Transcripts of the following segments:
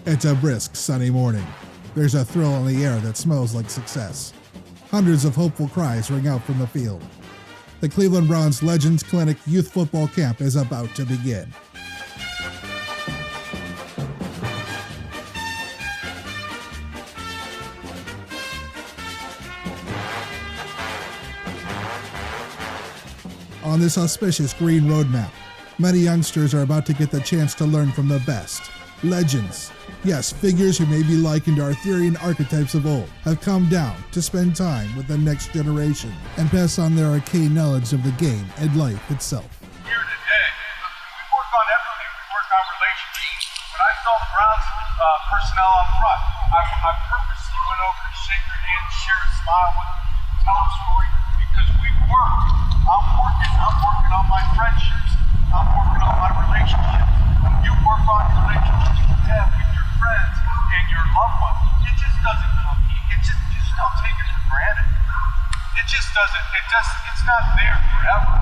It's a brisk, sunny morning. There's a thrill in the air that smells like success. Hundreds of hopeful cries ring out from the field. The Cleveland Browns Legends Clinic Youth Football Camp is about to begin. On this auspicious green roadmap, many youngsters are about to get the chance to learn from the best. Legends, yes, figures who may be likened to Arthurian archetypes of old, have come down to spend time with the next generation and pass on their arcane knowledge of the game and life itself. Here today, we work on everything. We work on relationships. When I saw the Browns personnel up front, I purposely went over to shake their hand, share a smile with them, tell them a story, because we work. I'm working on my friendships. I'm working on my relationships. When you work on your relationships you have with your friends and your loved ones, it just doesn't come easy. It just don't take it for granted. It just doesn't. It's not there forever.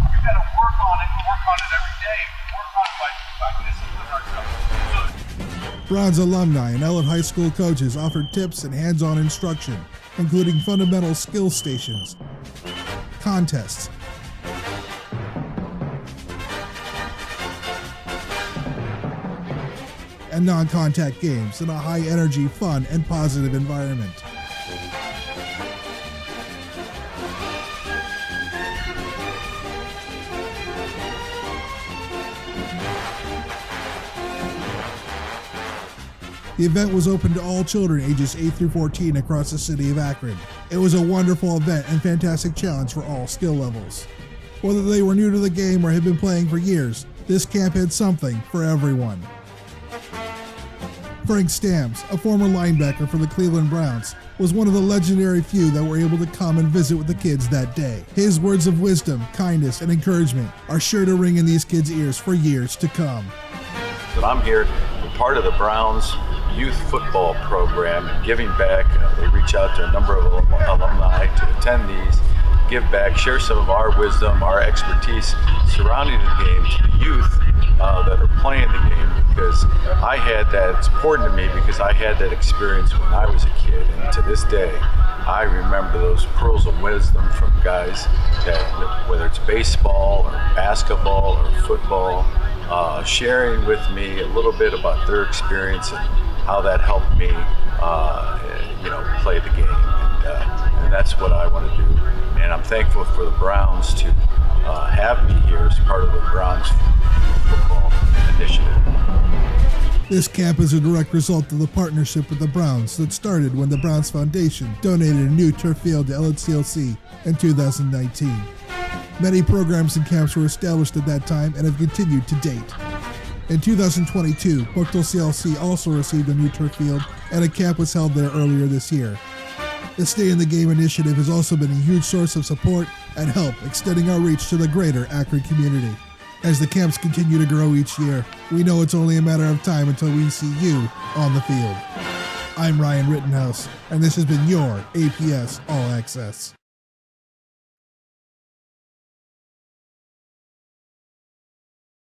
You got to work on it and work on it every day. We work on it by disciplining ourselves. Browns alumni and Ellet High School coaches offered tips and hands-on instruction, including fundamental skill stations, contests, and non-contact games in a high-energy, fun, and positive environment. The event was open to all children ages 8 through 14 across the city of Akron. It was a wonderful event and fantastic challenge for all skill levels. Whether they were new to the game or had been playing for years, this camp had something for everyone. Frank Stamps, a former linebacker for the Cleveland Browns, was one of the legendary few that were able to come and visit with the kids that day. His words of wisdom, kindness, and encouragement are sure to ring in these kids' ears for years to come. But I'm here, part of the Browns youth football program and giving back. They reach out to a number of alumni to attend these, give back, share some of our wisdom, our expertise surrounding the game to the youth that are playing the game, because I had that. It's important to me because I had that experience when I was a kid, and to this day I remember those pearls of wisdom from guys that, whether it's baseball or basketball or football, sharing with me a little bit about their experience and how that helped me play the game, and that's what I want to do. And I'm thankful for the Browns to have me here as part of the Browns football initiative. This camp is a direct result of the partnership with the Browns that started when the Browns Foundation donated a new turf field to Ellet CLC in 2019. Many programs and camps were established at that time and have continued to date. In 2022, Brookville CLC also received a new turf field, and a camp was held there earlier this year. The Stay in the Game initiative has also been a huge source of support and help extending our reach to the greater Akron community. As the camps continue to grow each year, we know it's only a matter of time until we see you on the field. I'm Ryan Rittenhouse, and this has been your APS All Access.